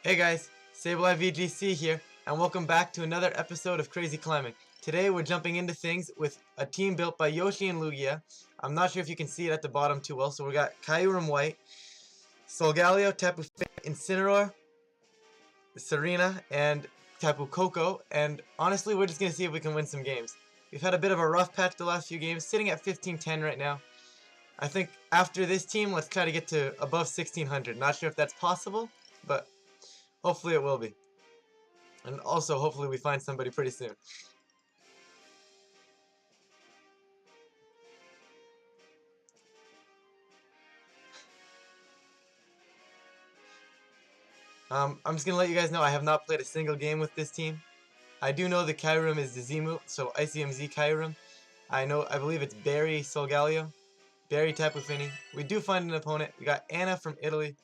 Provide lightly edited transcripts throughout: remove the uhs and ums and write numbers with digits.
Hey guys, Sableye VGC here, and welcome back to another episode of Crazy Climbing. Today we're jumping into things with a team built by Yoshi and Lugia. I'm not sure if you can see it at the bottom too well, so we got Kyurem-W, Solgaleo, Tapu Fini, Incineroar, Serena, and Tapu Koko, and honestly we're just going to see if we can win some games. We've had a bit of a rough patch the last few games, sitting at 15-10 right now. I think after this team, let's try to get to above 1600. Not sure if that's possible, but hopefully it will be. And also, hopefully we find somebody pretty soon. I'm just going to let you guys know I have not played a single game with this team. I do know the Kyurem is the Z move, so ICMZ Kyurem. I believe it's Barry Solgaleo, Barry Tapu Fini. We do find an opponent. We got Anna from Italy.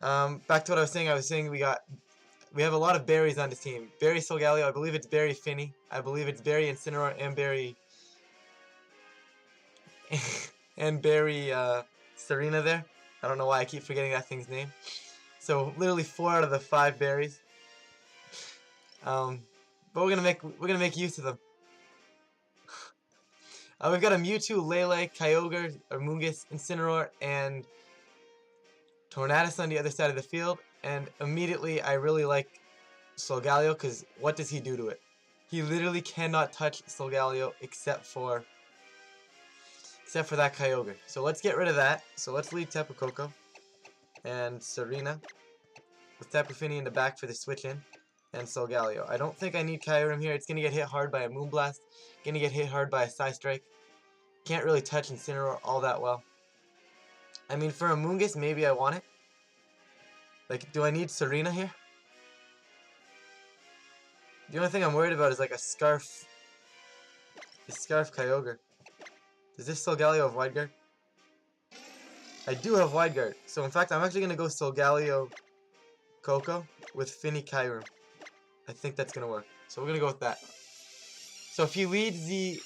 Back to what I was saying we have a lot of berries on this team. Barry Solgaleo, I believe it's Barry Fini. I believe it's Barry Incineroar and Barry and Barry Serena there. I don't know why I keep forgetting that thing's name. So literally 4 out of the 5 berries. But we're gonna make use of them. We've got a Mewtwo, Lele, Kyogre, Amoonguss, Incineroar, and Tornadus on the other side of the field. And immediately I really like Solgaleo, because what does he do to it? He literally cannot touch Solgaleo except for that Kyogre. So let's get rid of that. So let's leave Tapu Koko and Serena with Tapu Fini in the back for the switch in, and Solgaleo. I don't think I need Kyurem here. It's going to get hit hard by a Moonblast. Going to get hit hard by a Psy Strike. Can't really touch Incineroar all that well. I mean, for Amoonguss, maybe I want it. Like, do I need Serena here? The only thing I'm worried about is like a Scarf. The Scarf Kyogre. Does this Solgaleo have Wide Guard? I do have Wide Guard. So in fact, I'm actually going to go Solgaleo Koko with Fini Kyurem. I think that's going to work. So we're going to go with that. So if he leads the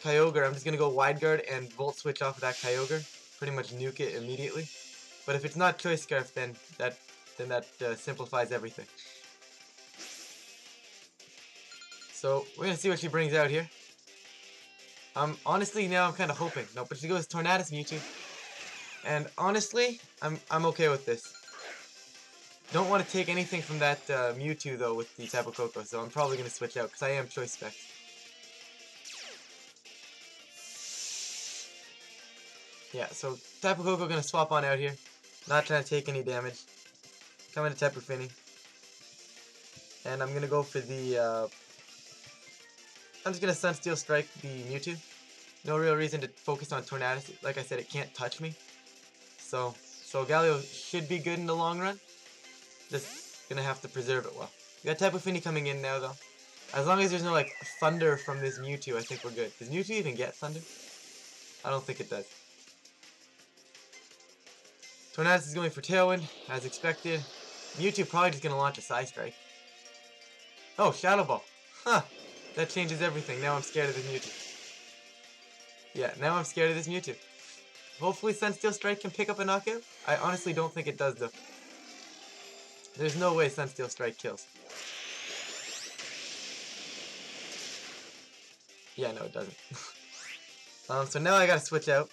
Kyogre, I'm just going to go Wide Guard and Volt Switch off of that Kyogre. Pretty much nuke it immediately. But if it's not Choice Scarf, then that simplifies everything. So we're going to see what she brings out here. Honestly, now I'm kind of hoping. No, but she goes Tornadus Mewtwo. And honestly, I'm okay with this. Don't want to take anything from that Mewtwo, though, with the Tapu Koko, so I'm probably going to switch out, because I am Choice Specs. Yeah, so Tapu Koko going to swap on out here. Not trying to take any damage. Coming to Tapu Fini. And I'm going to go for the... I'm just going to Sunsteel Strike the Mewtwo. No real reason to focus on Tornadus. Like I said, it can't touch me. So Galio should be good in the long run. Just going to have to preserve it well. We got Tapu Fini coming in now, though. As long as there's no, like, thunder from this Mewtwo, I think we're good. Does Mewtwo even get thunder? I don't think it does. Tornadus is going for Tailwind, as expected. Mewtwo probably just going to launch a Psy Strike. Oh, Shadow Ball. Huh. That changes everything. Now I'm scared of this Mewtwo. Yeah, now I'm scared of this Mewtwo. Hopefully Sunsteel Strike can pick up a knockout. I honestly don't think it does, though. There's no way Sunsteel Strike kills. Yeah, no, it doesn't. So now I gotta switch out,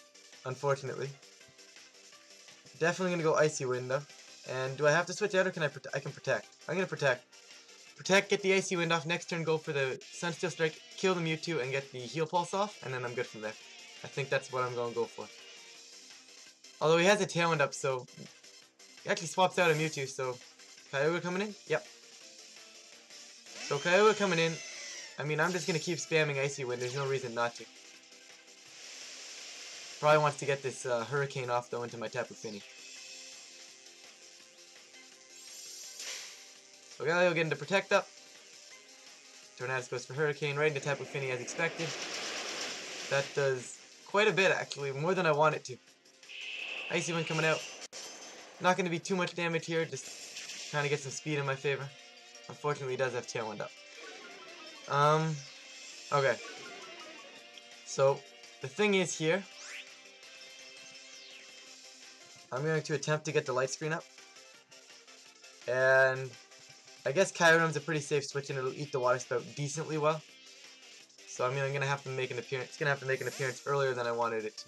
unfortunately. Definitely gonna go Icy Wind, though. And do I have to switch out, or can I can protect? I'm gonna protect. Protect, get the Icy Wind off, next turn go for the Sunsteel Strike, kill the Mewtwo, and get the Heal Pulse off, and then I'm good from there. I think that's what I'm gonna go for. Although he has a Tailwind up, so... He actually swaps out a Mewtwo, so... Kyogre coming in? Yep. So Kyogre coming in. I mean, I'm just gonna keep spamming Icy Wind, there's no reason not to. Probably wants to get this Hurricane off, though, into my Tapu Fini. So Galio getting to protect up. Tornadus goes for Hurricane right into Tapu Fini as expected. That does quite a bit, actually, more than I want it to. Icy Wind coming out. Not going to be too much damage here, just trying to get some speed in my favor. Unfortunately, he does have Tailwind up. Okay. So, the thing is here, I'm going to attempt to get the light screen up. And I guess Kyurem's a pretty safe switch and it'll eat the water spout decently well. So I mean I'm gonna have to make an appearance. It's gonna have to make an appearance earlier than I wanted it to.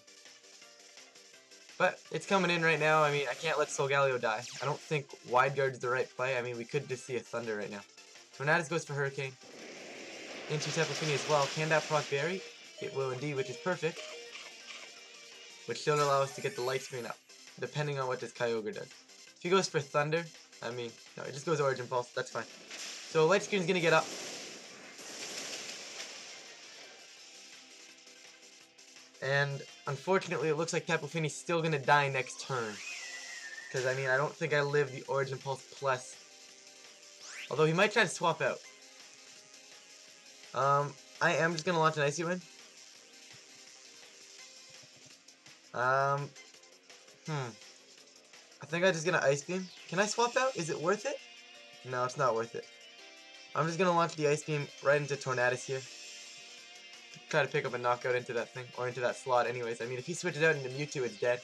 But it's coming in right now. I mean I can't let Solgaleo die. I don't think wide guard's the right play. I mean we could just see a Thunder right now. Tornadus goes for Hurricane. Into Tapu Fini as well. Can that proc Berry? It will indeed, which is perfect. Which should allow us to get the light screen up, depending on what this Kyogre does. If he goes for Thunder, I mean, no, it just goes Origin Pulse, that's fine. So light screen's gonna get up. And unfortunately, it looks like Tapu Fini's still gonna die next turn. Because, I mean, I don't think I live the Origin Pulse plus. Although he might try to swap out. I am just gonna launch an Icy Wind. I think I'm just gonna Ice Beam. Can I swap out? Is it worth it? No, it's not worth it. I'm just gonna launch the Ice Beam right into Tornadus here. Try to pick up a knockout into that thing, or into that slot anyways. I mean, if he switches out into Mewtwo, it's dead.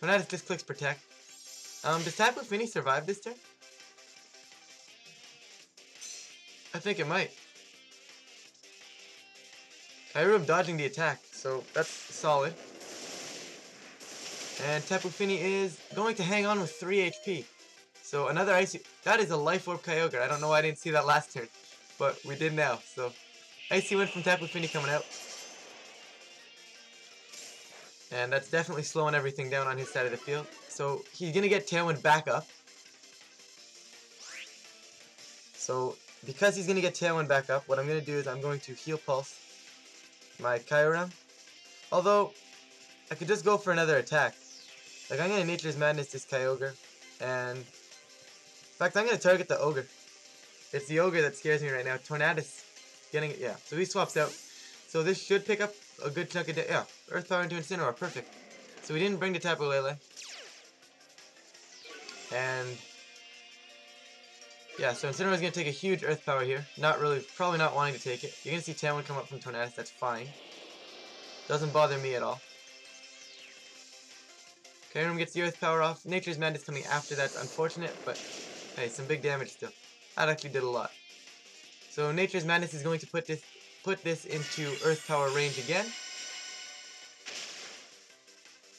Tornadus just clicks Protect. Does Tapu Fini survive this turn? I think it might. Kyurem dodging the attack, so that's solid. And Tapu Fini is going to hang on with 3 HP. So another Icy... That is a Life Orb Kyogre. I don't know why I didn't see that last turn. But we did now. So Icy Wind from Tapu Fini coming out. And that's definitely slowing everything down on his side of the field. So he's going to get Tailwind back up. So because he's going to get Tailwind back up, what I'm going to do is I'm going to Heal Pulse my Kyurem. Although, I could just go for another attack. Like, I'm going to Nature's Madness this Kyogre. And, in fact, I'm going to target the Ogre. It's the Ogre that scares me right now. Tornadus getting it, yeah. So he swaps out. So this should pick up a good chunk of yeah. Earth Power into Incineroar, perfect. So we didn't bring the Tapu Lele. And, yeah, so Incineroar is going to take a huge Earth Power here. Not really, probably not wanting to take it. You're going to see Tailwind come up from Tornadus, that's fine. Doesn't bother me at all. Kyurem gets the Earth Power off. Nature's Madness coming after that's unfortunate, but hey, some big damage still. That actually did a lot. So Nature's Madness is going to put this into Earth Power range again.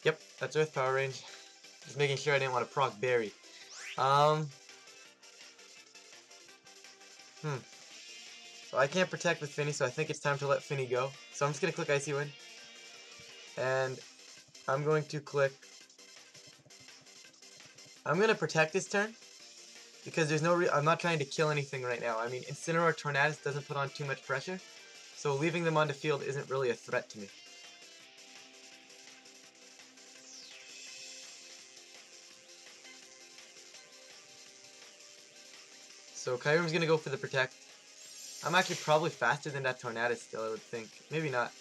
Yep, that's Earth Power range. Just making sure I didn't want to proc Berry. So I can't protect with Fini, so I think it's time to let Fini go. So I'm just going to click Icy Wind. And I'm going to click... I'm going to protect this turn. Because there's no I'm not trying to kill anything right now. I mean, Incineroar Tornadus doesn't put on too much pressure. So leaving them on the field isn't really a threat to me. So Kyurem's going to go for the Protect. I'm actually probably faster than that Tornadus still, I would think. Maybe not.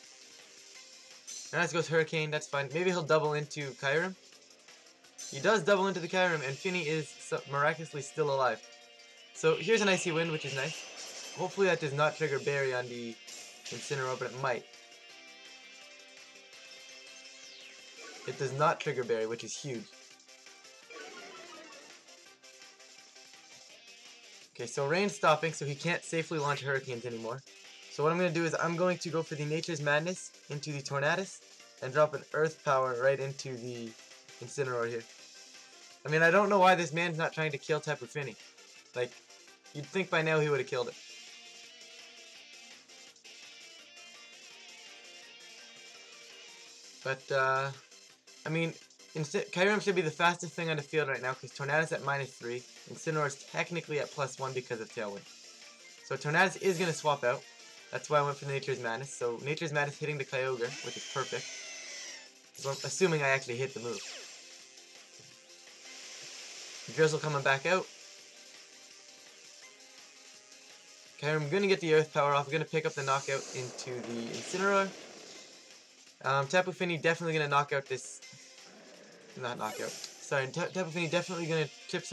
Tornadus goes Hurricane, that's fine. Maybe he'll double into Kyurem. He does double into the Kyurem, and Fini is miraculously still alive. So here's an Icy Wind, which is nice. Hopefully that does not trigger Berry on the Incineroar, but it might. It does not trigger Berry, which is huge. Okay, so rain's stopping, so he can't safely launch Hurricanes anymore. So what I'm going to do is I'm going to go for the Nature's Madness into the Tornadus and drop an Earth Power right into the Incineroar here. I mean, I don't know why this man's not trying to kill Tapu Fini. Like, you'd think by now he would have killed it. But, I mean, Kyurem should be the fastest thing on the field right now because Tornadus at -3. Incineroar is technically at +1 because of Tailwind. So Tornadus is going to swap out. That's why I went for Nature's Madness. So Nature's Madness hitting the Kyogre, which is perfect. So I'm assuming I actually hit the move. Drizzle coming back out. Kyurem going to get the Earth Power off. We're going to pick up the knockout into the Incineroar. Tapu Fini definitely going to knock out this... Not knockout. Sorry, Tapu Fini definitely going to chip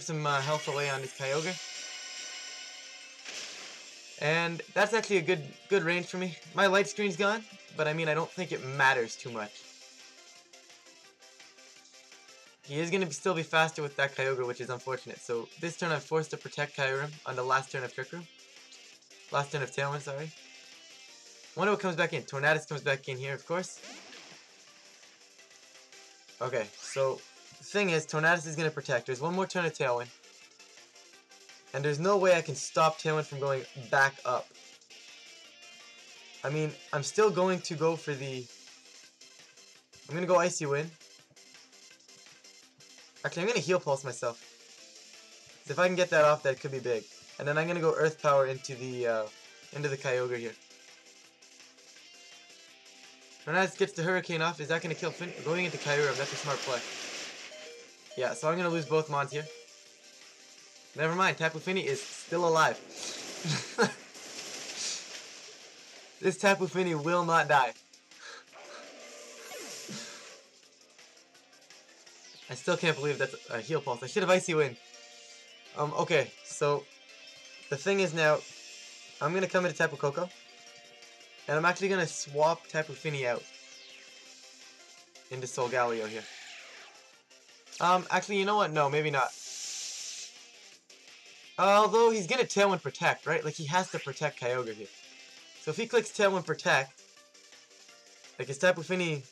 some health away on this Kyogre. And that's actually a good range for me. My light screen's gone, but I mean I don't think it matters too much. He is going to still be faster with that Kyogre, which is unfortunate. So this turn I'm forced to protect Kyurem on the last turn of Trick Room. Last turn of Tailwind, sorry. Wonder what comes back in. Tornadus comes back in here, of course. Okay, so the thing is, Tornadus is going to protect. There's one more turn of Tailwind. And there's no way I can stop Tailwind from going back up. I mean, I'm still going to go for the... I'm going to go Icy Wind. Actually, I'm going to Heal Pulse myself. Because if I can get that off, that could be big. And then I'm going to go Earth Power into the Kyogre here. Tornadus gets the Hurricane off. Is that going to kill Finn? Going into Kyurem, that's a smart play. Yeah, so I'm going to lose both Mons here. Never mind, Tapu Fini is still alive. This Tapu Fini will not die. I still can't believe that's a Heal Pulse. I should have Icy Wind. Okay, so the thing is now, I'm going to come into Tapu Koko. And I'm actually going to swap Tapu Fini out into Solgaleo here. Actually, you know what? No, maybe not. Although he's going to Tailwind Protect, right? Like, he has to protect Kyogre here. So if he clicks Tailwind Protect, like, is Tapu Fini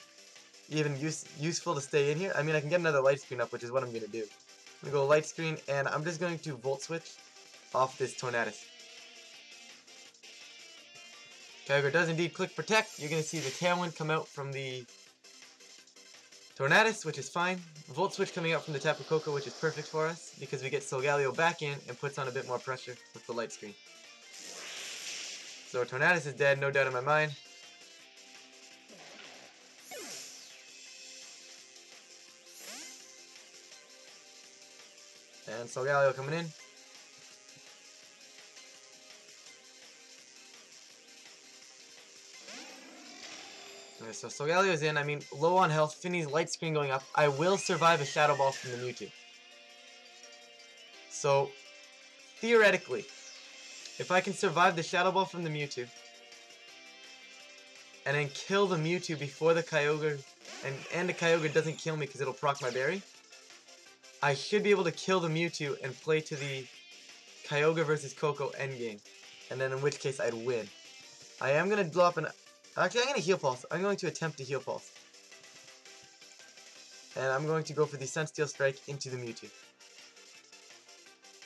even useful to stay in here? I mean, I can get another Light Screen up, which is what I'm going to do. I'm going to go Light Screen, and I'm just going to Volt Switch off this Tornadus. Kyogre does indeed click Protect. You're going to see the Tailwind come out from the Tornadus, which is fine. Volt Switch coming out from the Tapu Koko, which is perfect for us, because we get Solgaleo back in and puts on a bit more pressure with the Light Screen. So Tornadus is dead, no doubt in my mind. And Solgaleo coming in. Okay, so Solgaleo's in. I mean, low on health. Finny's Light Screen going up. I will survive a Shadow Ball from the Mewtwo. So, theoretically, if I can survive the Shadow Ball from the Mewtwo, and then kill the Mewtwo before the Kyogre, and the Kyogre doesn't kill me because it'll proc my berry, I should be able to kill the Mewtwo and play to the Kyogre versus Koko endgame. And then in which case I'd win. I am going to drop an... Actually, I'm going to Heal Pulse. I'm going to attempt to Heal Pulse. And I'm going to go for the Sunsteel Strike into the Mewtwo.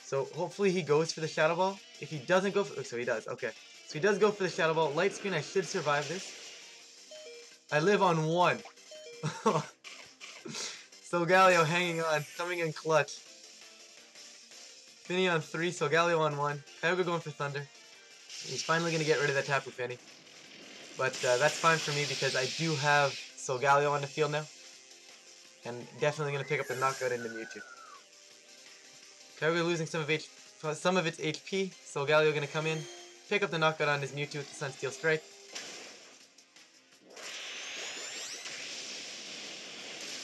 So hopefully he goes for the Shadow Ball. If he doesn't go for... Oh, so he does. Okay. So he does go for the Shadow Ball. Light Screen, I should survive this. I live on 1. Solgaleo hanging on. Coming in clutch. Finny on 3. Solgaleo on 1. Kyogre going for Thunder. He's finally going to get rid of that Tapu Fini. But that's fine for me because I do have Solgaleo on the field now. And definitely going to pick up the knockout into Mewtwo. Kyogre losing some of its HP. Solgaleo going to come in, pick up the knockout on his Mewtwo with the Sunsteel Strike.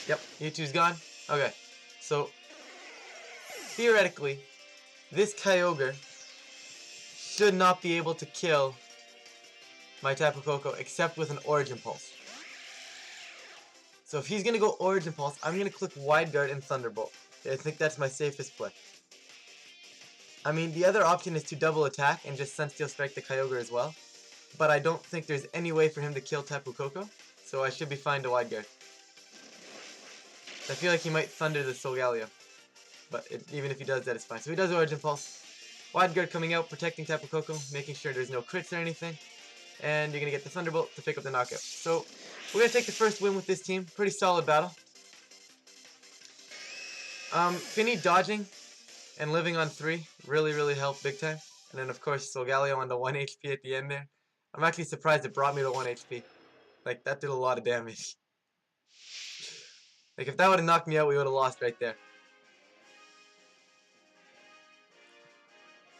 Yep, Mewtwo's gone. Okay, so theoretically, this Kyogre should not be able to kill my Tapu Koko except with an Origin Pulse. So if he's going to go Origin Pulse, I'm going to click Wide Guard and Thunderbolt. I think that's my safest play. I mean, the other option is to double attack and just Sunsteel Strike the Kyogre as well. But I don't think there's any way for him to kill Tapu Koko, so I should be fine to Wide Guard. I feel like he might Thunder the Solgaleo. But even if he does that, it's fine. So he does Origin Pulse. Wide Guard coming out, protecting Tapu Koko, making sure there's no crits or anything. And you're going to get the Thunderbolt to pick up the knockout. So we're going to take the first win with this team. Pretty solid battle. Finny dodging and living on 3 really helped big time. And then of course Solgaleo on the 1 HP at the end there. I'm actually surprised it brought me to 1 HP. Like, that did a lot of damage. Like, if that would have knocked me out, we would have lost right there.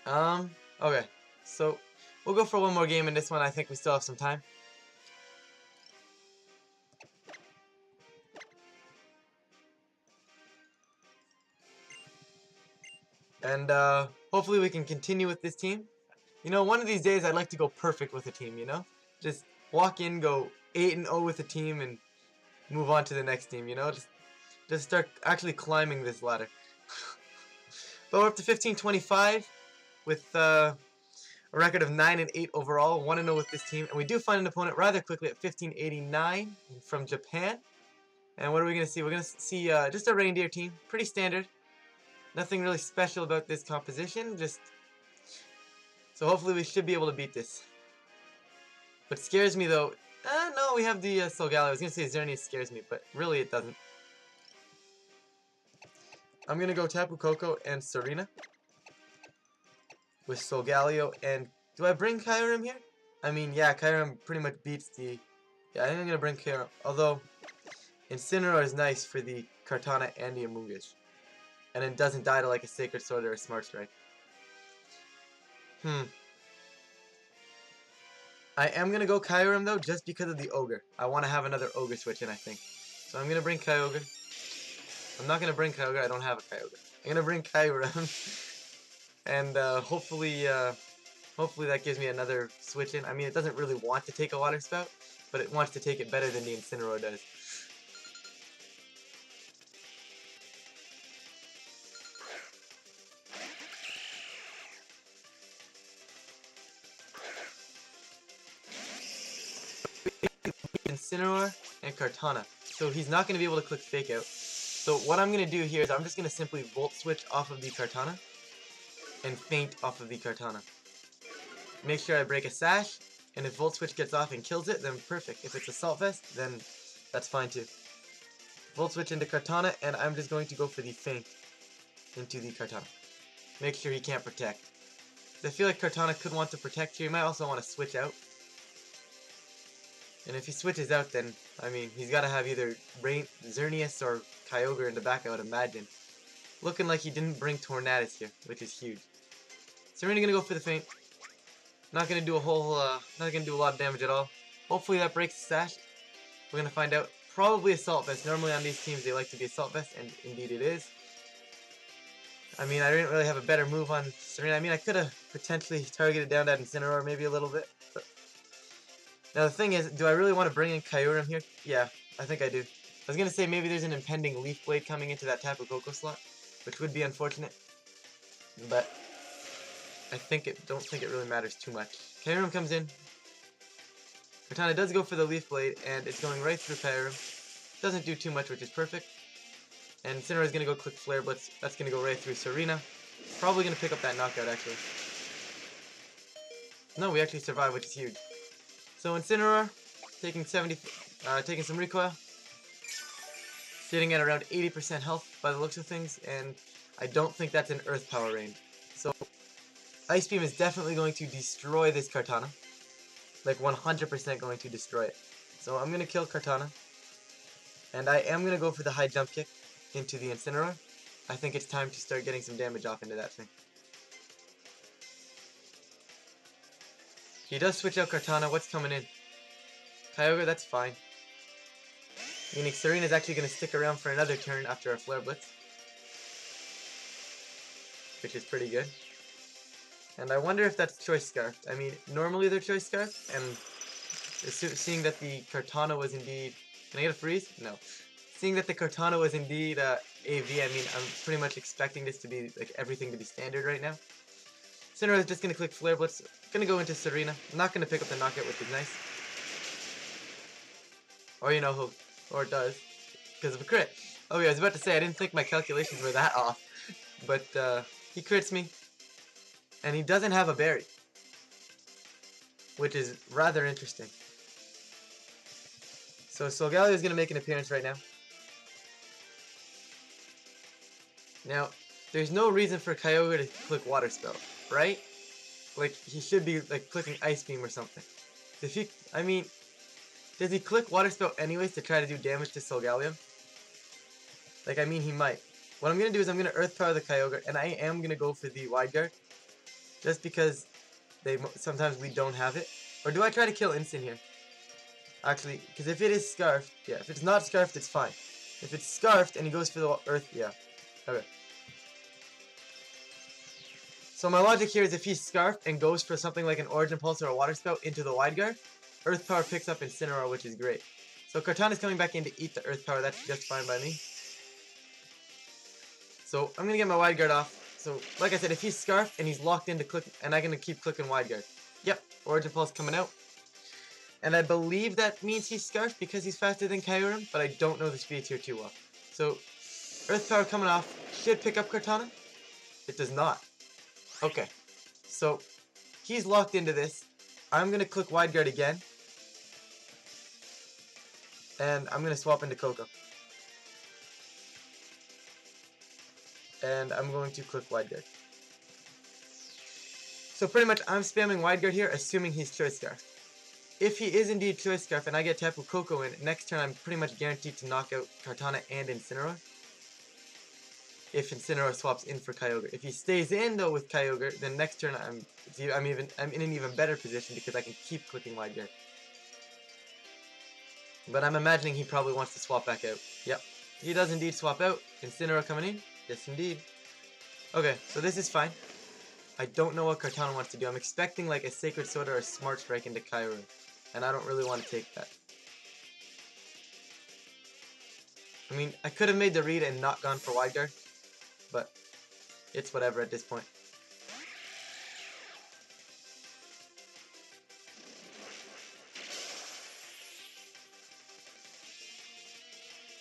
Okay. So we'll go for one more game in this one. I think we still have some time. And hopefully we can continue with this team. You know, one of these days I'd like to go perfect with a team, you know? Just walk in, go 8-0 with a team, and move on to the next team, you know? Just Just start actually climbing this ladder. But we're up to 1525 with a record of 9 and 8 overall. 1-0 with this team, and we do find an opponent rather quickly at 1589 from Japan. And what are we gonna see? We're gonna see just a reindeer team, pretty standard. Nothing really special about this composition. So hopefully we should be able to beat this. What scares me though, no, we have the Solgaleo. I was gonna say Xerneas scares me, but really it doesn't. I'm gonna go Tapu Koko and Serena with Solgaleo, and do I bring Kyurem here? I mean, yeah, Kyurem pretty much beats the... Yeah, I think I'm gonna bring Kyurem, although Incineroar is nice for the Kartana and the Amoongush. And it doesn't die to like a Sacred Sword or a Smart Strike. I am gonna go Kyurem though, just because of the Ogre. I want to have another Ogre switch in, I think. So I'm gonna bring Kyogre. I'm not gonna bring Kyogre, I don't have a Kyogre. I'm gonna bring Kyurem. And hopefully that gives me another switch in. I mean, it doesn't really want to take a Water Spout, but it wants to take it better than the Incineroar does. Incineroar and Kartana. So he's not going to be able to click Fake Out. So what I'm going to do here is I'm just going to simply Volt Switch off of the Kartana and Feint off of the Kartana. Make sure I break a Sash, and if Volt Switch gets off and kills it, then perfect. If it's Assault Vest, then that's fine too. Volt Switch into Kartana, and I'm just going to go for the Feint into the Kartana. Make sure he can't protect. I feel like Kartana could want to protect here. He might also want to switch out. And if he switches out, then, I mean, he's got to have either Xerneas or Kyogre in the back, I would imagine. Looking like he didn't bring Tornadus here, which is huge. So we're going to go for the Feint. Not going to do a whole, not going to do a lot of damage at all. Hopefully that breaks the Sash. We're going to find out. Probably Assault Vest. Normally on these teams they like to be Assault Vest, and indeed it is. I mean, I didn't really have a better move on Serena. I mean, I could have potentially targeted down that Incineroar maybe a little bit, but... Now the thing is, do I really want to bring in Kyurem here? Yeah, I think I do. I was going to say maybe there's an impending Leaf Blade coming into that Tapu Koko slot, which would be unfortunate. But I don't think it really matters too much. Kyurem comes in. Kartana does go for the Leaf Blade, and it's going right through Kyurem. Doesn't do too much, which is perfect. And Incineroar is going to go click Flare Blitz. That's going to go right through Serena. Probably going to pick up that knockout, actually. No, we actually survived, which is huge. So Incineroar, taking some recoil, sitting at around 80% health by the looks of things, and I don't think that's an Earth Power range. So Ice Beam is definitely going to destroy this Kartana, like 100% going to destroy it. So I'm going to kill Kartana, and I am going to go for the high jump kick into the Incineroar. I think it's time to start getting some damage off into that thing. He does switch out Kartana. What's coming in? Kyogre, that's fine. Meaning Serena's actually going to stick around for another turn after a Flare Blitz, which is pretty good. And I wonder if that's Choice Scarfed. I mean, normally they're Choice Scarfed, and seeing that the Kartana was indeed... Can I get a freeze? No. Seeing that the Kartana was indeed AV, I mean, I'm pretty much expecting this to be, like, everything to be standard right now. Incineroar is just going to click Flare Blitz. Going to go into Serena. I'm not going to pick up the knockout, which is nice. Or, you know, or it does. Because of a crit. Oh yeah, I was about to say, I didn't think my calculations were that off. But, he crits me. And he doesn't have a berry. Which is rather interesting. So Solgaleo is going to make an appearance right now. Now, there's no reason for Kyogre to click Water Spell, right? Like, he should be, like, clicking Ice Beam or something. If he, I mean, does he click Water Spell anyways to try to do damage to Solgaleo? Like, I mean, he might. What I'm going to do is I'm going to Earth Power the Kyogre, and I am going to go for the Wide Guard. Just because sometimes we don't have it. Or do I try to kill Instant here? Actually, because if it is Scarfed, yeah, if it's not Scarfed, it's fine. If it's Scarfed and he goes for the Earth, yeah. Okay. So my logic here is if he's Scarfed and goes for something like an Origin Pulse or a Water Spout into the Wide Guard, Earth Power picks up Incineroar, which is great. So Kartana's coming back in to eat the Earth Power, that's just fine by me. So I'm gonna get my wide guard off. So like I said, if he's Scarf and he's locked into click, and I'm gonna keep clicking wide guard. Yep, Origin Pulse coming out. And I believe that means he's Scarf because he's faster than Kyurem, but I don't know the speed tier too well. So Earth Power coming off should pick up Kartana. It does not. Okay, so he's locked into this. I'm gonna click wide guard again. And I'm gonna swap into Coco. And I'm going to click wide guard. So pretty much I'm spamming wide guard here, assuming he's Choice Scarf. If he is indeed Choice Scarf and I get Tapu Koko in, next turn I'm pretty much guaranteed to knock out Kartana and Incineroar. If Incineroar swaps in for Kyogre. If he stays in though with Kyogre, then next turn I'm in an even better position because I can keep clicking wide guard. But I'm imagining he probably wants to swap back out. Yep, he does indeed swap out. Incineroar coming in. Yes, indeed. Okay, so this is fine. I don't know what Kartana wants to do. I'm expecting like a Sacred Sword or a Smart Strike into Kyurem, and I don't really want to take that. I mean, I could have made the read and not gone for wide guard, but it's whatever at this point.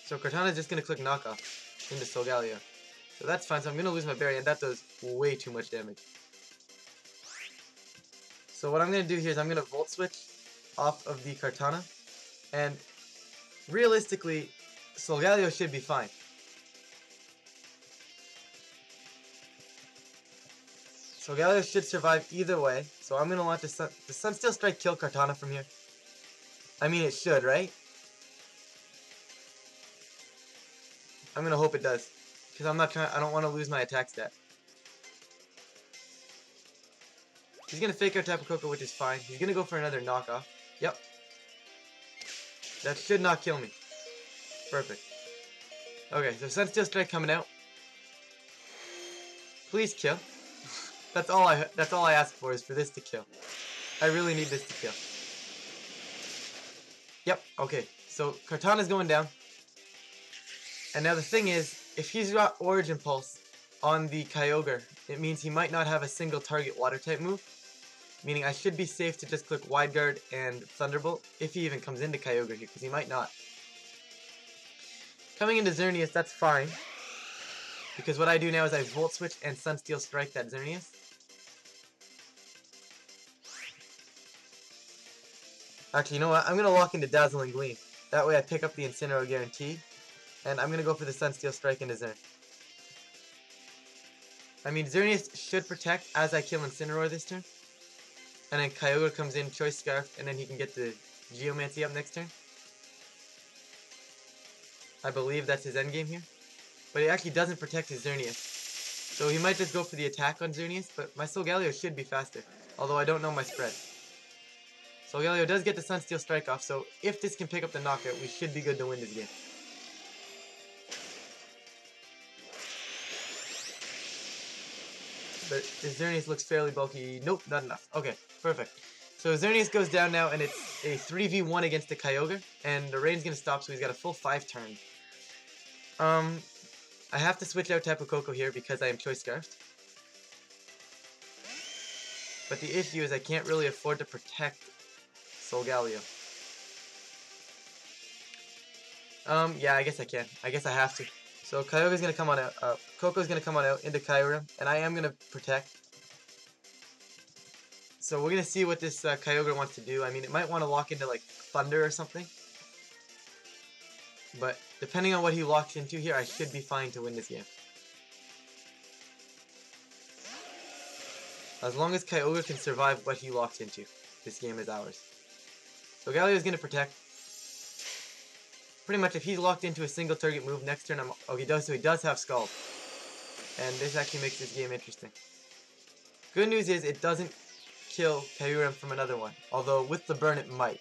So Kartana's just going to click knockoff into Solgaleo. So that's fine, so I'm going to lose my berry, and that does way too much damage. So what I'm going to do here is I'm going to Volt Switch off of the Kartana, and realistically, Solgaleo should be fine. Solgaleo should survive either way, so I'm going to launch the Sunsteel Strike kill Kartana from here? I mean, it should, right? I'm going to hope it does, because I don't want to lose my attack stat. He's going to fake out Tapu Koko, which is fine. He's going to go for another knockoff. Yep. That should not kill me. Perfect. Okay, so Sunsteel Strike coming out. Please kill. That's all I ask for, is for this to kill. I really need this to kill. Yep, okay. So Kartana's going down. And now the thing is, if he's got Origin Pulse on the Kyogre, it means he might not have a single target water type move. Meaning I should be safe to just click Wide Guard and Thunderbolt, if he even comes into Kyogre here, because he might not. Coming into Xerneas, that's fine. Because what I do now is I Volt Switch and Sunsteel Strike that Xerneas. Actually, you know what? I'm going to lock into Dazzling Gleam. That way I pick up the Incineroar guarantee. And I'm going to go for the Sunsteel Strike into Xern. I mean, Xerneas should protect as I kill Incineroar this turn. And then Kyogre comes in, Choice Scarf, and then he can get the Geomancy up next turn. I believe that's his endgame here. But he actually doesn't protect his Xerneas. So he might just go for the attack on Xerneas, but my Solgaleo should be faster. Although I don't know my spread. Solgaleo does get the Sunsteel Strike off, so if this can pick up the knockout, we should be good to win this game. But his Xerneas looks fairly bulky. Nope, not enough. Okay, perfect. So Xerneas goes down now, and it's a 3v1 against the Kyogre, and the rain's going to stop, so he's got a full 5 turns. I have to switch out Tapu Koko here because I am Choice Scarfed. But the issue is I can't really afford to protect Solgaleo. Yeah, I guess I can. I guess I have to. So Kyogre's going to come on out. Koko's going to come on out into Kyurem, and I am going to protect. So we're going to see what this Kyogre wants to do. I mean, it might want to lock into, like, Thunder or something. But depending on what he locks into here, I should be fine to win this game. As long as Kyogre can survive what he locks into, this game is ours. So Galeo's going to protect. Pretty much if he's locked into a single target move next turn, oh, he does, so he does have Scald. And this actually makes this game interesting. Good news is it doesn't kill Kyurem from another one, although with the burn it might.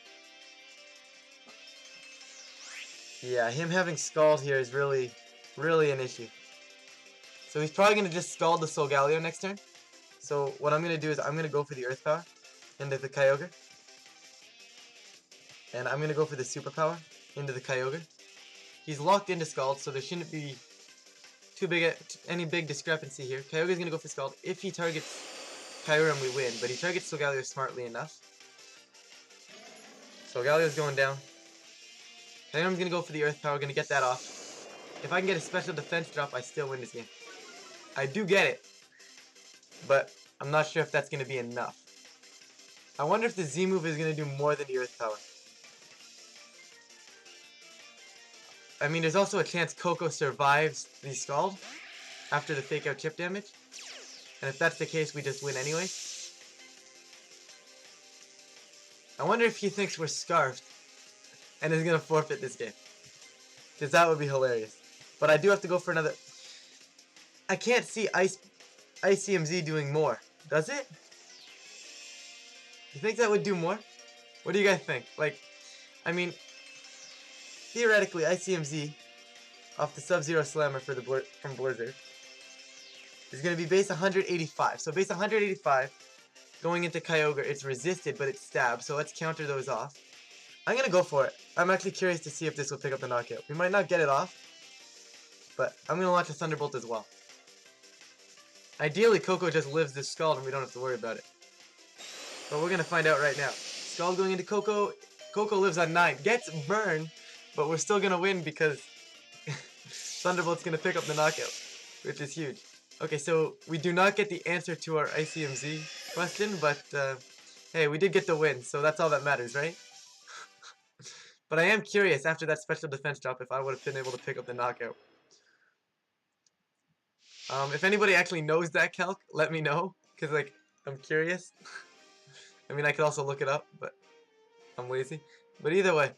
Yeah, him having Scald here is really an issue. So he's probably going to just Scald the Solgaleo next turn. So what I'm going to do is I'm going to go for the Earth Power into the Kyogre. And I'm going to go for the Super Power into the Kyogre. He's locked into Scald, so there shouldn't be any big discrepancy here. Kyogre's gonna go for Scald. If he targets Kyurem, we win, but he targets Solgaleo smartly enough. Solgaleo's going down. Kyurem's gonna go for the Earth Power, gonna get that off. If I can get a special defense drop, I still win this game. I do get it, but I'm not sure if that's gonna be enough. I wonder if the Z move is gonna do more than the Earth Power. I mean, there's also a chance Coco survives the Scald after the fake out chip damage. And if that's the case, we just win anyway. I wonder if he thinks we're scarfed and is going to forfeit this game. Because that would be hilarious. But I do have to go for another. I can't see ICMZ doing more. Does it? You think that would do more? What do you guys think? Like, I mean, theoretically, ICMZ off the Sub-Zero Slammer for from Blizzard is going to be base 185. So base 185 going into Kyogre, it's resisted, but it's stabbed. So let's counter those off. I'm going to go for it. I'm actually curious to see if this will pick up the knockout. We might not get it off, but I'm going to launch a Thunderbolt as well. Ideally, Coco just lives this Scald and we don't have to worry about it. But we're going to find out right now. Scald going into Coco. Coco lives on 9. Gets burned, but we're still going to win because Thunderbolt's going to pick up the knockout, which is huge. Okay, so we do not get the answer to our ICMZ question, but hey, we did get the win, so that's all that matters, right? But I am curious after that special defense drop if I would have been able to pick up the knockout. If anybody actually knows that calc, let me know, because like I'm curious. I mean, I could also look it up, but I'm lazy. But either way,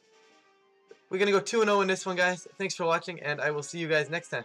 we're gonna go 2-0 in this one, guys. Thanks for watching, and I will see you guys next time.